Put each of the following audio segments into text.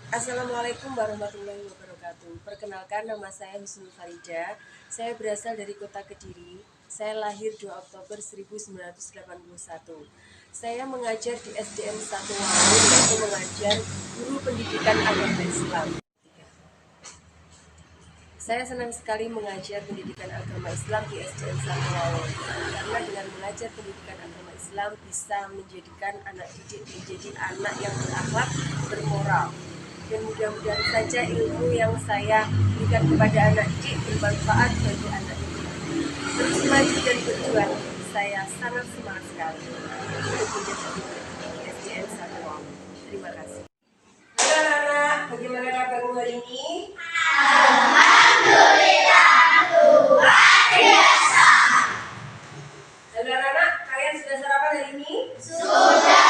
Assalamualaikum warahmatullahi wabarakatuh. Perkenalkan, nama saya Husnul Farida. Saya berasal dari kota Kediri. Saya lahir 2 Oktober 1981. Saya mengajar di SDN 1 Waru, yaitu mengajar guru pendidikan agama Islam. Saya senang sekali mengajar pendidikan agama Islam di SDN 1 Waru, karena dengan mengajar pendidikan agama Islam bisa menjadikan anak didik menjadi anak yang berakhlak, bermoral. Dan mudah-mudahan saja ilmu yang saya berikan kepada anak didik bermanfaat bagi anak didik. Terus maju dan berjuang, saya sangat semangat sekali untuk menjadi SDN 1 Waru. Terima kasih. Halo anak-anak, bagaimana kabarmu hari ini? Halo anak-anak, kalian sudah sarapan hari ini? Sudah.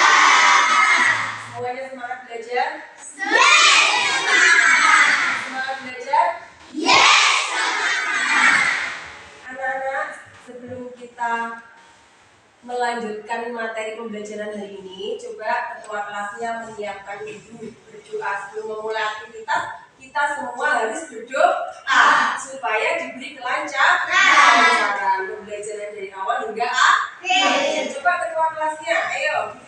Semuanya semangat belajar? Semangat belajar? Anak-anak, sebelum kita melanjutkan materi pembelajaran hari ini, coba ketua kelasnya menyiapkan dulu berdoa. Sebelum memulai aktivitas, kita semua harus berdoa supaya diberi kelancaran pembelajaran dari awal hingga akhir. Coba ketua kelasnya, ayo.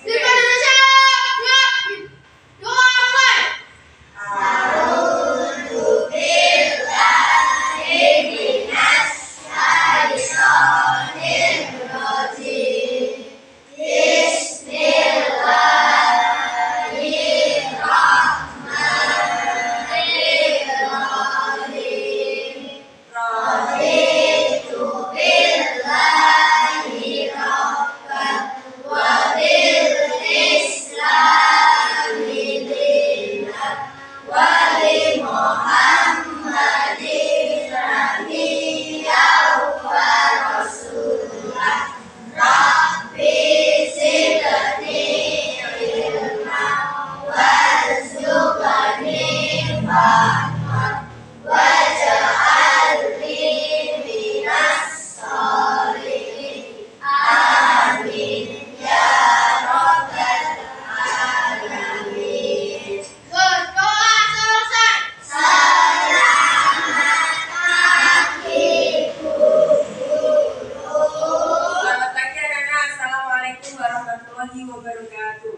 Selamat pagi anak-anak. Assalamualaikum warahmatullahi wabarakatuh.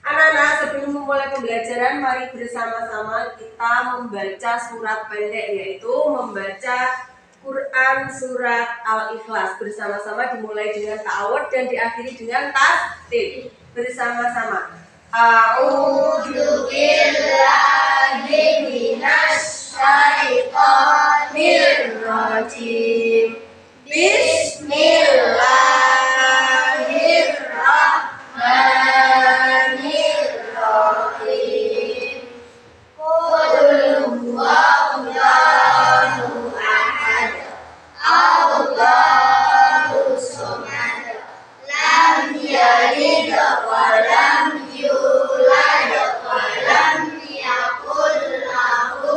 Anak-anak, sebelum memulai pembelajaran, mari bersama-sama kita membaca surat pendek, yaitu membaca Quran surat Al-Ikhlas. Bersama-sama dimulai dengan ta'awud dan diakhiri dengan tasdid. Bersama-sama. A'udzu billahi minasy syaithanir rajim. Bismillahirrahmanirrahim. Qul huwallahu ahad. Allahu samad. Lam yalid wa lam yulad wa lam yakul lahu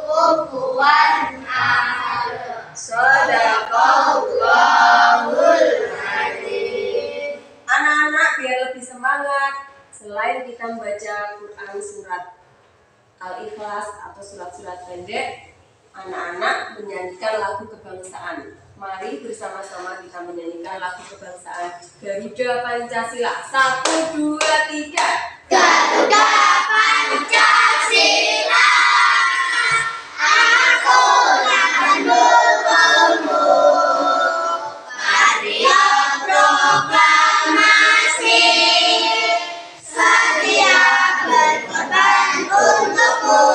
kufuwan ahad. Shadaqallahul adzim. Anak-anak, biar lebih semangat, selain kita membaca Quran surat Al-Ikhlas atau surat-surat pendek, anak-anak menyanyikan lagu kebangsaan. Mari bersama-sama kita menyanyikan lagu kebangsaan Garuda Pancasila. 1, 2, 3. Garuda Pancasila, aku akan mendukungmu. Maria proklamasi, setia berkorban untukmu.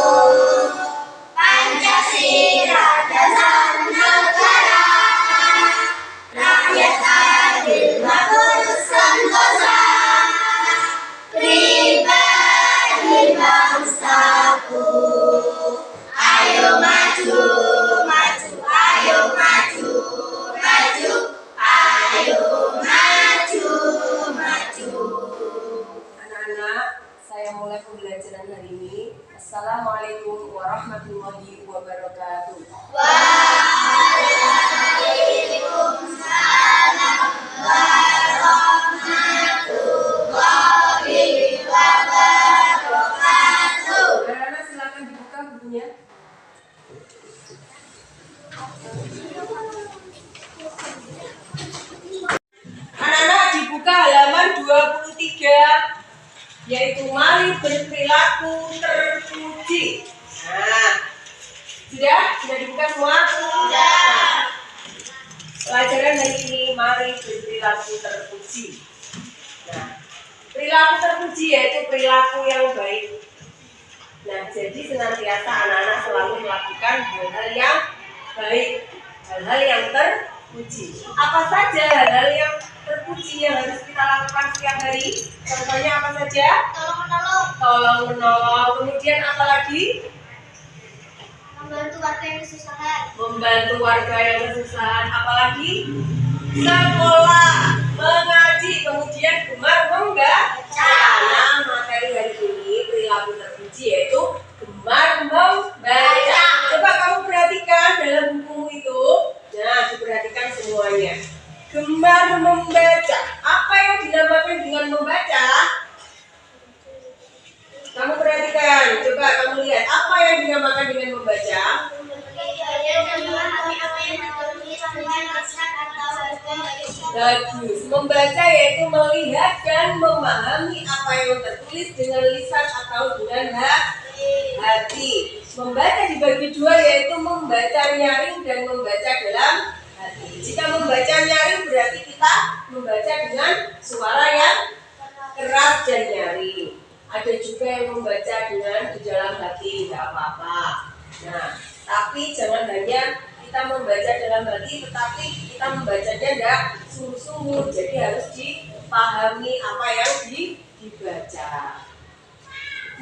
Pancasila dasar negara, rakyat adil makmur sentosa. Pribadi yaitu mari berperilaku terpuji. Nah, sudah dibuka semua? Sudah. Pelajaran hari ini mari berperilaku terpuji. Nah, perilaku terpuji yaitu perilaku yang baik. Nah, jadi senantiasa anak-anak selalu melakukan hal-hal yang baik, hal-hal yang terpuji. Apa saja hal-hal yang terpuji yang harus kita lakukan setiap hari? Contohnya apa saja? Tolong-menolong. Tolong-menolong. Kemudian apa lagi? Membantu warga yang kesusahan. Membantu warga yang kesusahan. Apalagi? Sekolah, mengaji, kemudian gemar membaca. Nah, materi hari ini perilaku terpuji yaitu gemar membaca. Coba kamu perhatikan dalam bukumu itu. Nah, diperhatikan semuanya. Gemar membaca. Apa yang dinamakan dengan membaca? Kamu perhatikan, coba kamu lihat apa yang dinamakan dengan membaca. Bagus. Membaca yaitu melihat dan memahami apa yang tertulis dengan lisan atau dengan hati. Membaca dibagi dua yaitu membaca nyaring dan membaca dalam hati. Jika membaca nyaring berarti kita membaca dengan suara yang keras dan nyaring. Ada juga yang membaca dengan di dalam hati, tidak apa-apa. Nah, tapi jangan hanya kita membaca dalam hati, tetapi kita membacanya tidak sungguh-sungguh. Jadi harus dipahami apa yang dibaca.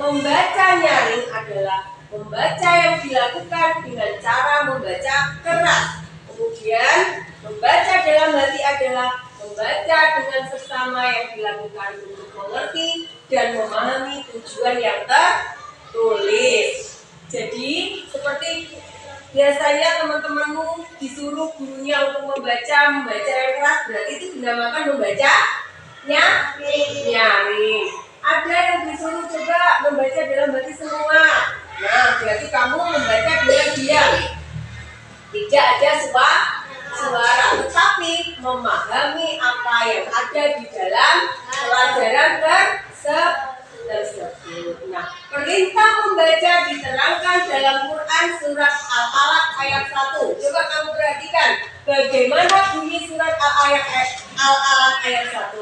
Membaca nyaring adalah membaca yang dilakukan dengan cara membaca keras. Kemudian membaca dalam hati adalah membaca dengan sesama yang dilakukan untuk mengerti dan memahami tujuan yang tertulis. Jadi seperti biasanya teman-temanmu disuruh gurunya untuk membaca yang keras, berarti itu dinamakan membaca nyaring. Ada yang disuruh coba membaca dalam hati semua. Nah, berarti kamu membaca dengan diam. Tidak ada suara, tetapi memahami apa yang ada di dalam pelajaran tersebut. Nah, perintah membaca diterangkan dalam Quran surat Al-Alaq ayat 1. Coba kamu perhatikan bagaimana bunyi surat Al-Alaq ayat 1.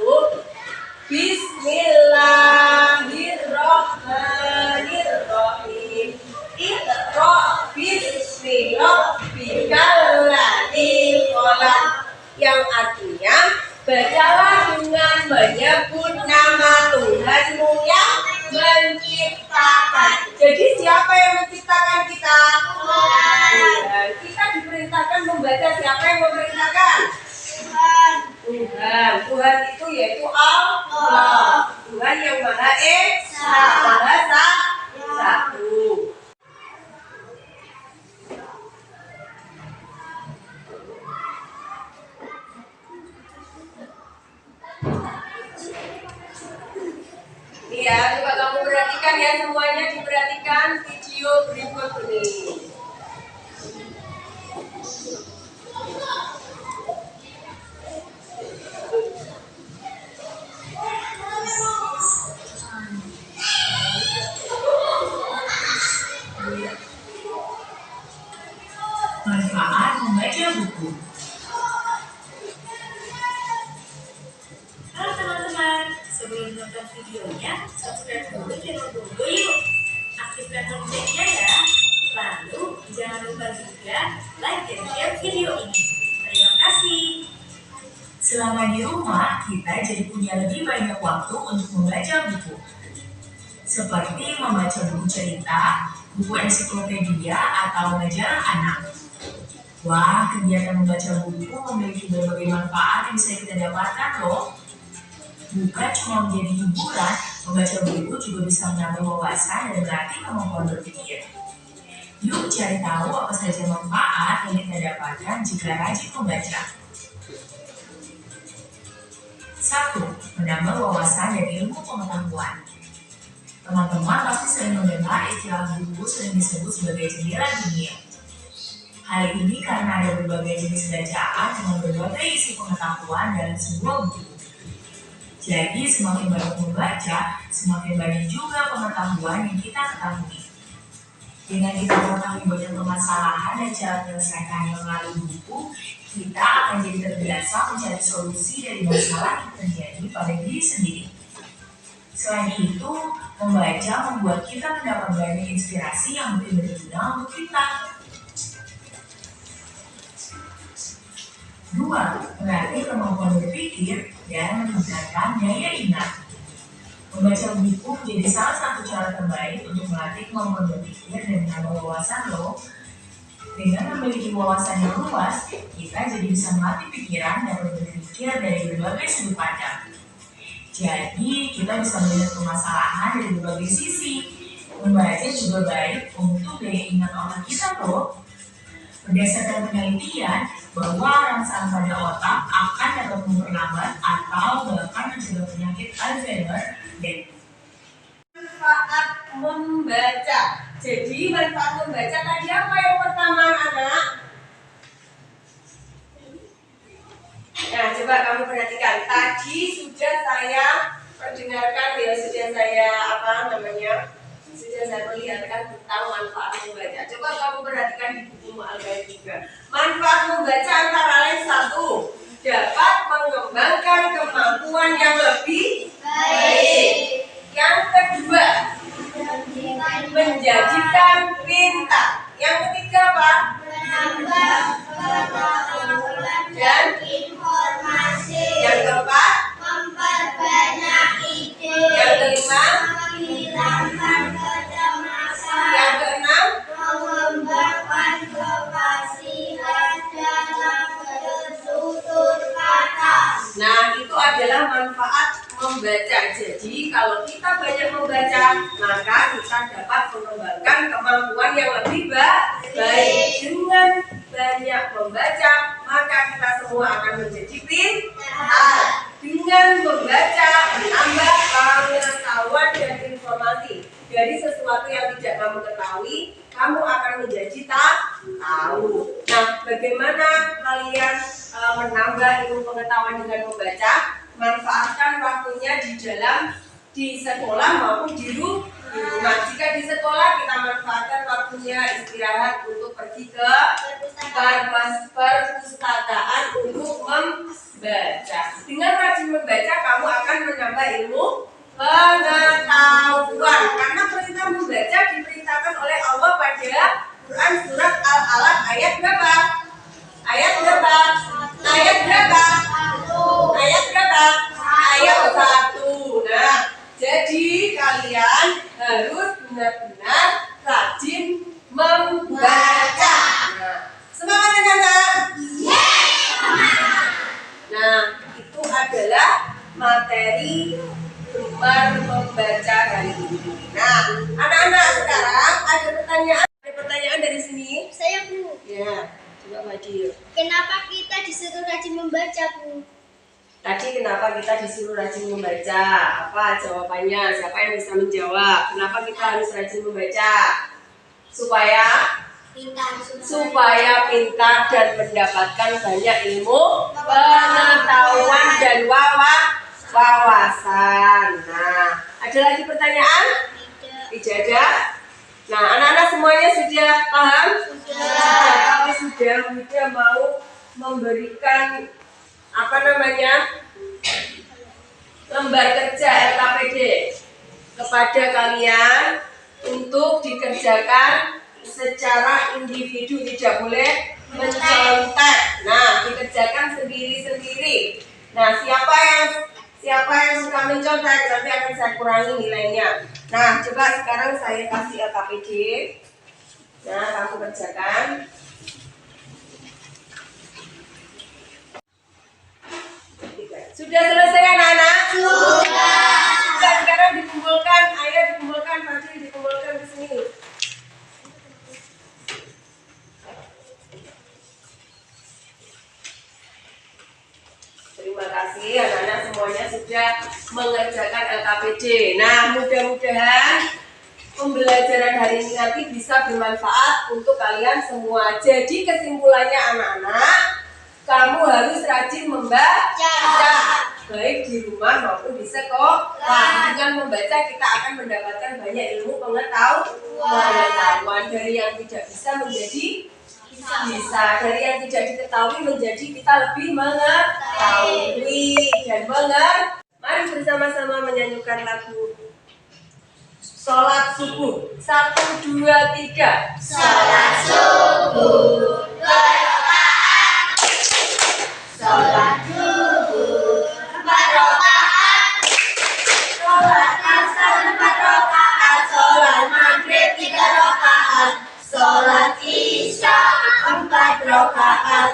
Bismillahirrahmanirrahim. Iqra bismi rabbikal ladzi khalaq, yang artinya bacalah dengan menyebut nama Tuhanmu yang menciptakan. Jadi siapa yang menciptakan kita? Tuhan. Kita diperintahkan membaca. Siapa yang memerintahkan? Tuhan. Tuhan itu yaitu Allah. Tuhan yang Maha Esa, Maha Satu. Iya, coba kamu perhatikan ya, semuanya diperhatikan video berikut ini. Manfaat membaca buku. Halo teman-teman, sebelum nonton videonya, subscribe dulu channel Bobo yuk. Aktifkan loncengnya ya. Lalu jangan lupa juga like dan share video ini. Terima kasih. Selama di rumah, kita jadi punya lebih banyak waktu untuk membaca buku. Seperti membaca buku cerita, buku ensiklopedia, atau majalah anak. Wah, kegiatan membaca buku memiliki berbagai manfaat yang bisa kita dapatkan loh. Bukan cuma menjadi hiburan, membaca buku juga bisa menambah wawasan dan melatih kemampuan berpikir. Yuk cari tahu apa saja manfaat yang kita dapatkan jika rajin membaca. 1. Menambah wawasan dan ilmu pengetahuan. Teman-teman pasti sering mendengar istilah buku sering disebut sebagai jendela dunia. Hal ini karena ada berbagai jenis bacaan dengan berbagai isi pengetahuan dalam sebuah buku. Jadi semakin banyak membaca, semakin banyak juga pengetahuan yang kita ketahui. Dengan kita mengetahui banyak permasalahan dan cara menyelesaikannya melalui buku, kita akan jadi terbiasa mencari solusi dari masalah yang terjadi pada diri sendiri. Selain itu, membaca membuat kita mendapat banyak inspirasi yang lebih berguna untuk kita. 2. Melatih kemampuan berpikir dan meningkatkan daya ingat. Membaca buku menjadi salah satu cara terbaik untuk melatih kemampuan berpikir dan menambah wawasan lo. Dengan memiliki wawasan yang luas, kita jadi bisa melatih pikiran dan berpikir dari berbagai sudut pandang. Jadi, kita bisa melihat permasalahan dari berbagai sisi. Membaca juga baik untuk daya ingat otak kita loh. Berdasarkan penelitian, bahwa rangsang pada otak akan dapat memperlambat atau bahkan mencegah penyakit Alzheimer dan Manfaat membaca. Jadi manfaat membaca tadi apa yang pertama anak? Nah, coba kamu perhatikan. Tadi sudah saya perdengarkan ya, sudah saya sudah saya perlihatkan tentang manfaat membaca. Coba kamu perhatikan di buku Al-Baik juga. Manfaat membaca antara lain 1, dapat mengembangkan kemampuan yang lebih baik. Yang kedua, menjadikan pintar. Yang ketiga apa? Menambah pengetahuan dan informasi. Yang keempat, Memperbanyak ide. yang kelima, Menghilangkan kecemasan. yang keenam, Mengembangkan kefasihan dalam bertutur kata. nah itu adalah manfaat membaca. Jadi kalau kita banyak membaca, maka kita dapat mengembangkan kemampuan yang lebih baik. Dengan banyak membaca, maka kita semua akan menjadi pintar. Dengan membaca, menambah pengetahuan dan informasi dari sesuatu yang tidak kamu ketahui, kamu akan menjadi tahu. Nah, bagaimana kalian menambah ilmu pengetahuan dengan membaca? Manfaatkan waktunya di sekolah maupun di rumah. Jika di sekolah, kita manfaatkan waktunya istirahat untuk pergi ke perpustakaan untuk membaca. Dengan rajin membaca, kamu akan menambah ilmu pengetahuan. Karena perintah membaca diperintahkan oleh Allah pada Quran surat Al-Alaq ayat berapa? Ayat berapa? Ayat berapa? Ayat berapa? Ayat 1. Nah, jadi kalian harus benar-benar rajin membaca. Nah, semangat anak-anak. Nah, itu adalah materi gemar membaca hari ini. Nah, anak-anak sekarang ada pertanyaan dari sini. Saya Bu, Ya, coba Fadil. kenapa kita disuruh rajin membaca Bu? Tadi kenapa kita disuruh rajin membaca? Apa jawabannya? Siapa yang bisa menjawab? Kenapa kita harus rajin membaca? Supaya pintar dan mendapatkan banyak ilmu, pengetahuan dan wawasan. Nah, ada lagi pertanyaan? Tidak ada? Nah, anak-anak semuanya sudah paham? Tapi sudah mau memberikan lembar kerja LKPD kepada kalian untuk dikerjakan secara individu, tidak boleh mencontek. Nah, dikerjakan sendiri-sendiri. Nah, siapa yang suka mencontek nanti akan saya kurangi nilainya. Nah, coba sekarang saya kasih LKPD. Nah, kamu kerjakan. Sudah selesai anak-anak? Sudah. Sekarang dikumpulkan, ayo dikumpulkan, Fadil dikumpulkan di sini. Terima kasih anak-anak semuanya sudah mengerjakan LKPD. Nah, mudah-mudahan pembelajaran hari ini nanti bisa bermanfaat untuk kalian semua. Jadi kesimpulannya anak-anak, kamu harus rajin membaca. baik di rumah maupun di sekolah. Dengan membaca kita akan mendapatkan banyak ilmu pengetahuan. Dari yang tidak bisa menjadi bisa, dari yang tidak diketahui menjadi kita lebih mengetahui dan mengerti. Mari bersama-sama menyanyikan lagu Sholat Subuh. 1, 2, 3. Sholat subuh berrakaat. Sholat zuhur 4 rakaat. Sholat asar 4 rakaat. Sholat maghrib 3 rakaat. Sholat isya 4 rakaat.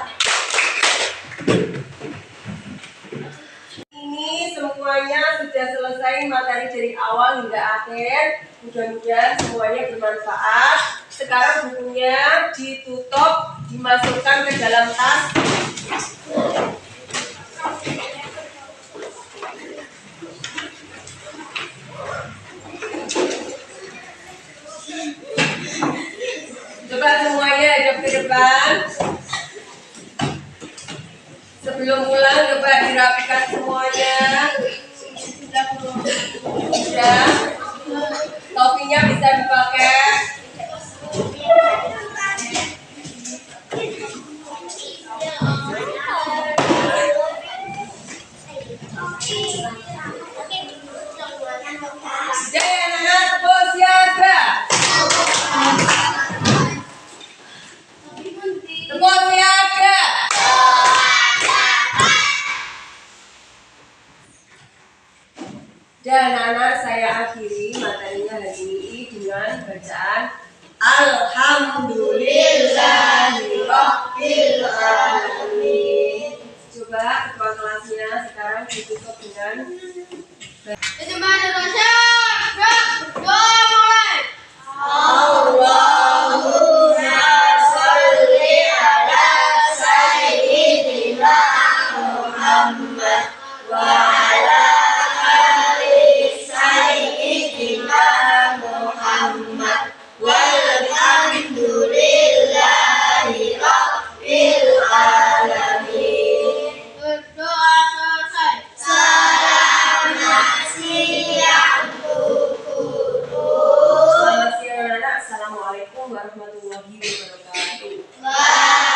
Ini semuanya sudah selesai materi dari awal hingga akhir. Mudah-mudahan semuanya bermanfaat. Sekarang bukunya ditutup, dimasukkan ke dalam tas. Coba semuanya hadap ke depan. Sebelum pulang coba dirapikan semuanya. Sudah. Topinya bisa dipakai. Jaya Nana tepuk siaga. Tepuk siaga. Dan anak saya akhiri materinya hari ini dengan bacaan Alhamdulillahirabbil alamin. Coba ketua kelasnya sekarang ditutup dengan Allahumma sholli ala sayyidina Muhammad wa ala ali sayyidina Muhammad walhamdulillahi rabbil alamin. Berdoa selesai. Selamat siang guru. Selamat siang anak. Assalamualaikum warahmatullahi wabarakatuh.